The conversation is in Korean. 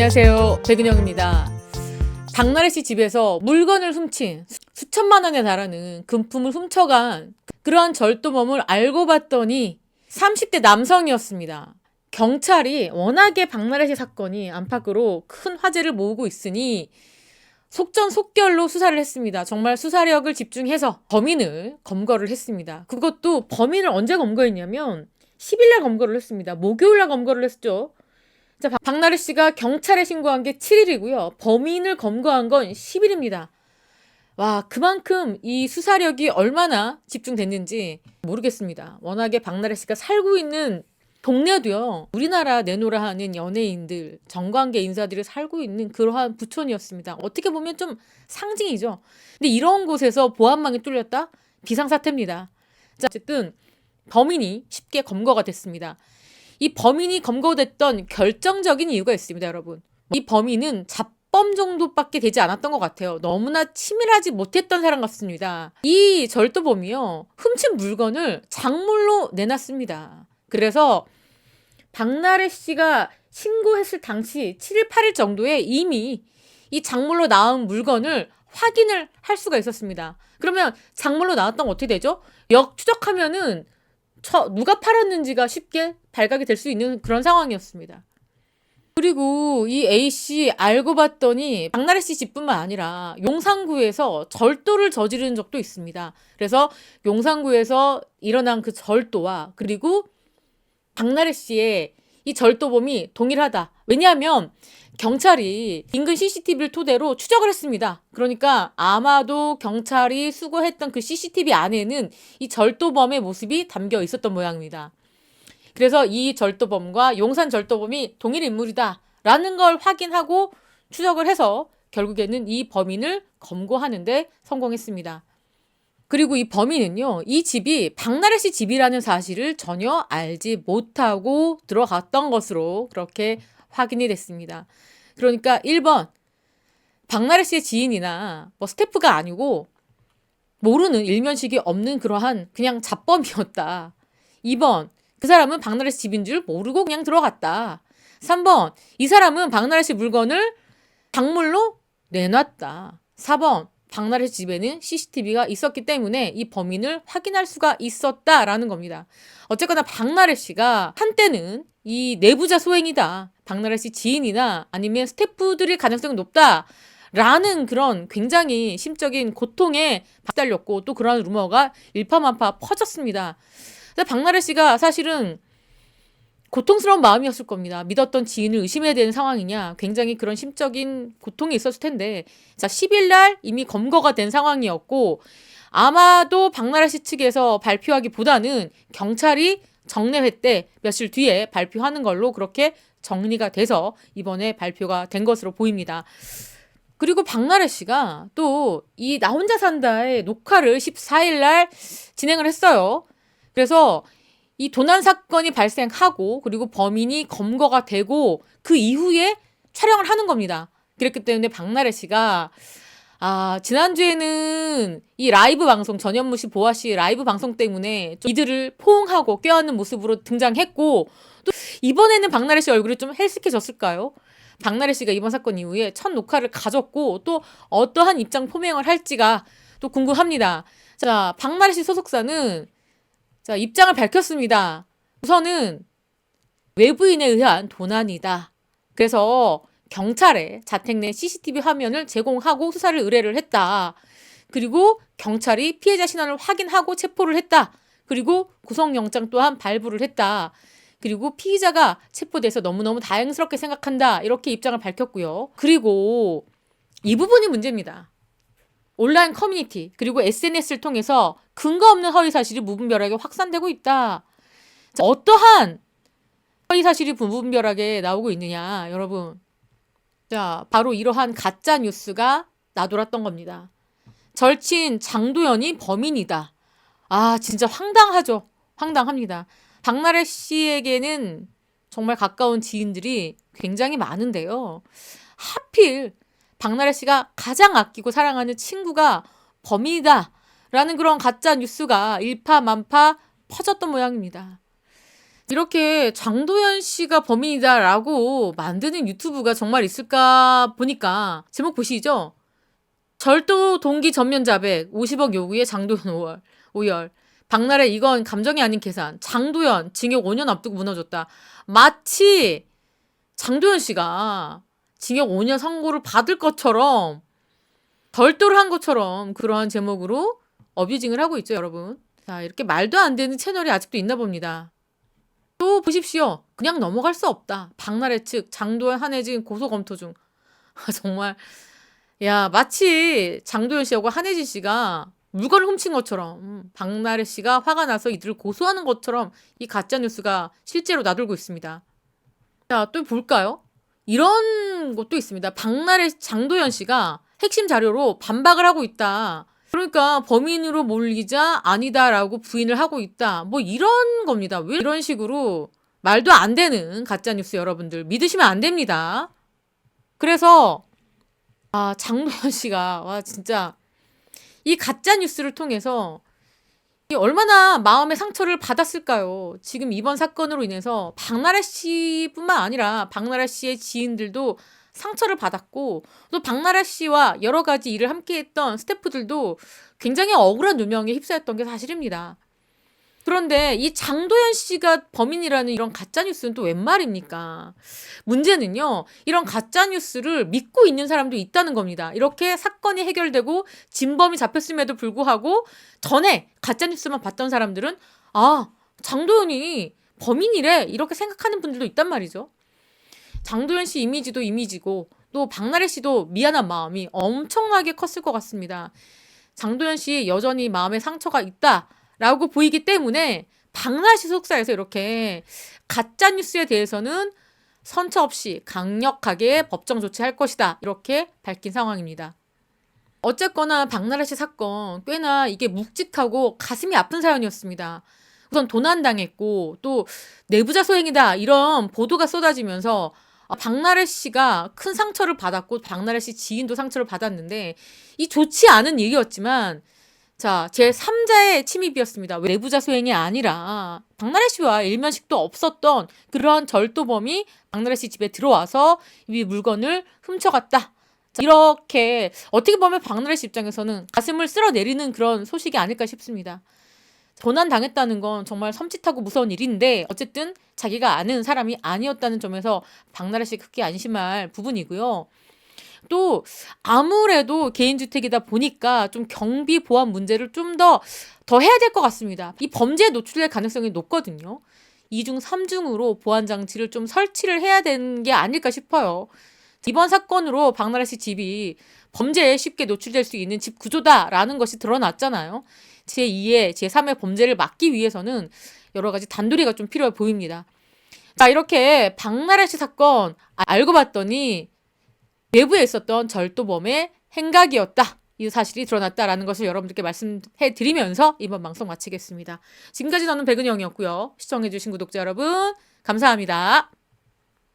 안녕하세요, 백은영입니다. 박나래 씨 집에서 물건을 훔친 수천만 원에 달하는 금품을 훔쳐간 그러한 절도범을 알고 봤더니 30대 남성이었습니다. 경찰이 워낙에 박나래 씨 사건이 안팎으로 큰 화제를 모으고 있으니 속전속결로 수사를 했습니다. 정말 수사력을 집중해서 범인을 검거를 했습니다. 그것도 범인을 언제 검거했냐면 10일날 검거를 했습니다. 목요일날 검거를 했죠. 자, 박나래 씨가 경찰에 신고한 게 7일이고요. 범인을 검거한 건 10일입니다. 와, 그만큼 이 수사력이 얼마나 집중됐는지 모르겠습니다. 워낙에 박나래 씨가 살고 있는 동네도요, 우리나라 내노라 하는 연예인들, 정관계 인사들이 살고 있는 그러한 부촌이었습니다. 어떻게 보면 좀 상징이죠. 근데 이런 곳에서 보안망이 뚫렸다? 비상사태입니다. 자, 어쨌든 범인이 쉽게 검거가 됐습니다. 이 범인이 검거됐던 결정적인 이유가 있습니다, 여러분. 이 범인은 잡범 정도밖에 되지 않았던 것 같아요. 너무나 치밀하지 못했던 사람 같습니다. 이 절도범이요, 훔친 물건을 작물로 내놨습니다. 그래서 박나래 씨가 신고했을 당시 7일, 8일 정도에 이미 이 작물로 나온 물건을 확인을 할 수가 있었습니다. 그러면 작물로 나왔던 건 어떻게 되죠? 역추적하면은 누가 팔았는지가 쉽게 발각이 될 수 있는 그런 상황이었습니다. 그리고 이 A씨 알고 봤더니 박나래 씨 집뿐만 아니라 용산구에서 절도를 저지른 적도 있습니다. 그래서 용산구에서 일어난 그 절도와 그리고 박나래 씨의 이 절도범이 동일하다. 왜냐하면 경찰이 인근 CCTV를 토대로 추적을 했습니다. 그러니까 아마도 경찰이 수거했던 그 CCTV 안에는 이 절도범의 모습이 담겨 있었던 모양입니다. 그래서 이 절도범과 용산 절도범이 동일 인물이다 라는 걸 확인하고 추적을 해서 결국에는 이 범인을 검거하는데 성공했습니다. 그리고 이 범인은요, 이 집이 박나래 씨 집이라는 사실을 전혀 알지 못하고 들어갔던 것으로 그렇게 확인이 됐습니다. 그러니까 1번, 박나래 씨의 지인이나 뭐 스태프가 아니고 모르는 일면식이 없는 그러한 그냥 잡범이었다. 2번, 그 사람은 박나래 씨 집인 줄 모르고 그냥 들어갔다. 3번, 이 사람은 박나래 씨 물건을 작물로 내놨다. 4번, 박나래 씨 집에는 CCTV가 있었기 때문에 이 범인을 확인할 수가 있었다라는 겁니다. 어쨌거나 박나래 씨가 한때는 이 내부자 소행이다, 박나래 씨 지인이나 아니면 스태프들의 가능성이 높다라는 그런 굉장히 심적인 고통에 박달렸고 또 그런 루머가 일파만파 퍼졌습니다. 박나래 씨가 사실은 고통스러운 마음이었을 겁니다. 믿었던 지인을 의심해야 되는 상황이냐, 굉장히 그런 심적인 고통이 있었을 텐데, 자, 10일 날 이미 검거가 된 상황이었고 아마도 박나래 씨 측에서 발표하기보다는 경찰이 정례회 때 며칠 뒤에 발표하는 걸로 그렇게 정리가 돼서 이번에 발표가 된 것으로 보입니다. 그리고 박나래 씨가 또 이 나 혼자 산다의 녹화를 14일 날 진행을 했어요. 그래서 이 도난 사건이 발생하고 그리고 범인이 검거가 되고 그 이후에 촬영을 하는 겁니다. 그렇기 때문에 박나래 씨가 지난주에는 이 라이브 방송, 전현무 씨, 보아 씨 라이브 방송 때문에 좀 이들을 포옹하고 껴안는 모습으로 등장했고, 또 이번에는 박나래 씨 얼굴이 좀 헬스케졌을까요? 박나래 씨가 이번 사건 이후에 첫 녹화를 가졌고 또 어떠한 입장 표명을 할지가 또 궁금합니다. 자, 박나래 씨 소속사는 입장을 밝혔습니다. 우선은 외부인에 의한 도난이다. 그래서 경찰에 자택 내 CCTV 화면을 제공하고 수사를 의뢰를 했다. 그리고 경찰이 피해자 신원을 확인하고 체포를 했다. 그리고 구속영장 또한 발부를 했다. 그리고 피의자가 체포돼서 너무너무 다행스럽게 생각한다. 이렇게 입장을 밝혔고요. 그리고 이 부분이 문제입니다. 온라인 커뮤니티 그리고 SNS를 통해서 근거 없는 허위 사실이 무분별하게 확산되고 있다. 자, 어떠한 허위 사실이 무분별하게 나오고 있느냐, 여러분. 자, 바로 이러한 가짜 뉴스가 나돌았던 겁니다. 절친 장도연이 범인이다. 진짜 황당하죠. 황당합니다. 박나래 씨에게는 정말 가까운 지인들이 굉장히 많은데요. 하필 박나래 씨가 가장 아끼고 사랑하는 친구가 범인이다라는 그런 가짜 뉴스가 일파만파 퍼졌던 모양입니다. 이렇게 장도연 씨가 범인이다라고 만드는 유튜브가 정말 있을까 보니까 제목 보시죠. 절도 동기 전면 자백 50억 요구에 장도연 오열. 박나래 이건 감정이 아닌 계산. 장도연 징역 5년 앞두고 무너졌다. 마치 장도연 씨가 징역 5년 선고를 받을 것처럼 절도를 한 것처럼 그러한 제목으로 어뷰징을 하고 있죠, 여러분. 자, 이렇게 말도 안 되는 채널이 아직도 있나 봅니다. 또 보십시오. 그냥 넘어갈 수 없다. 박나래 측 장도연 한혜진 고소 검토 중. 정말 야, 마치 장도연 씨하고 한혜진 씨가 물건을 훔친 것처럼 박나래 씨가 화가 나서 이들을 고소하는 것처럼 이 가짜 뉴스가 실제로 나돌고 있습니다. 자, 또 볼까요? 이런 것도 있습니다. 박나래 장도연 씨가 핵심 자료로 반박을 하고 있다. 그러니까 범인으로 몰리자 아니다라고 부인을 하고 있다. 뭐 이런 겁니다. 왜 이런 식으로 말도 안 되는 가짜 뉴스 여러분들 믿으시면 안 됩니다. 그래서 장도연 씨가 와 진짜 이 가짜 뉴스를 통해서 얼마나 마음의 상처를 받았을까요? 지금 이번 사건으로 인해서 박나래 씨뿐만 아니라 박나래 씨의 지인들도 상처를 받았고 또 박나래 씨와 여러 가지 일을 함께했던 스태프들도 굉장히 억울한 누명에 휩싸였던 게 사실입니다. 그런데 이 장도연 씨가 범인이라는 이런 가짜뉴스는 또 웬 말입니까? 문제는요, 이런 가짜뉴스를 믿고 있는 사람도 있다는 겁니다. 이렇게 사건이 해결되고 진범이 잡혔음에도 불구하고 전에 가짜뉴스만 봤던 사람들은 장도연이 범인이래 이렇게 생각하는 분들도 있단 말이죠. 장도연 씨 이미지도 이미지고 또 박나래 씨도 미안한 마음이 엄청나게 컸을 것 같습니다. 장도연 씨 여전히 마음에 상처가 있다라고 보이기 때문에 박나래 씨 속사에서 이렇게 가짜 뉴스에 대해서는 선처 없이 강력하게 법정 조치할 것이다 이렇게 밝힌 상황입니다. 어쨌거나 박나래 씨 사건 꽤나 이게 묵직하고 가슴이 아픈 사연이었습니다. 우선 도난당했고 또 내부자 소행이다 이런 보도가 쏟아지면서 박나래 씨가 큰 상처를 받았고 박나래 씨 지인도 상처를 받았는데 이 좋지 않은 일이었지만 자, 제 3자의 침입이었습니다. 내부자 소행이 아니라 박나래 씨와 일면식도 없었던 그러한 절도범이 박나래 씨 집에 들어와서 이 물건을 훔쳐갔다. 자, 이렇게 어떻게 보면 박나래 씨 입장에서는 가슴을 쓸어내리는 그런 소식이 아닐까 싶습니다. 도난당했다는 건 정말 섬찟하고 무서운 일인데 어쨌든 자기가 아는 사람이 아니었다는 점에서 박나래 씨 크게 안심할 부분이고요. 또 아무래도 개인주택이다 보니까 좀 경비 보안 문제를 좀 더 해야 될 것 같습니다. 이 범죄에 노출될 가능성이 높거든요. 2중, 3중으로 보안 장치를 좀 설치를 해야 되는 게 아닐까 싶어요. 이번 사건으로 박나래 씨 집이 범죄에 쉽게 노출될 수 있는 집 구조다라는 것이 드러났잖아요. 제2의, 제3의 범죄를 막기 위해서는 여러 가지 단도리가 좀 필요해 보입니다. 자, 이렇게 박나래 씨 사건 알고 봤더니 내부에 있었던 절도범의 행각이었다. 이 사실이 드러났다라는 것을 여러분들께 말씀해 드리면서 이번 방송 마치겠습니다. 지금까지 저는 백은영이었고요. 시청해주신 구독자 여러분 감사합니다.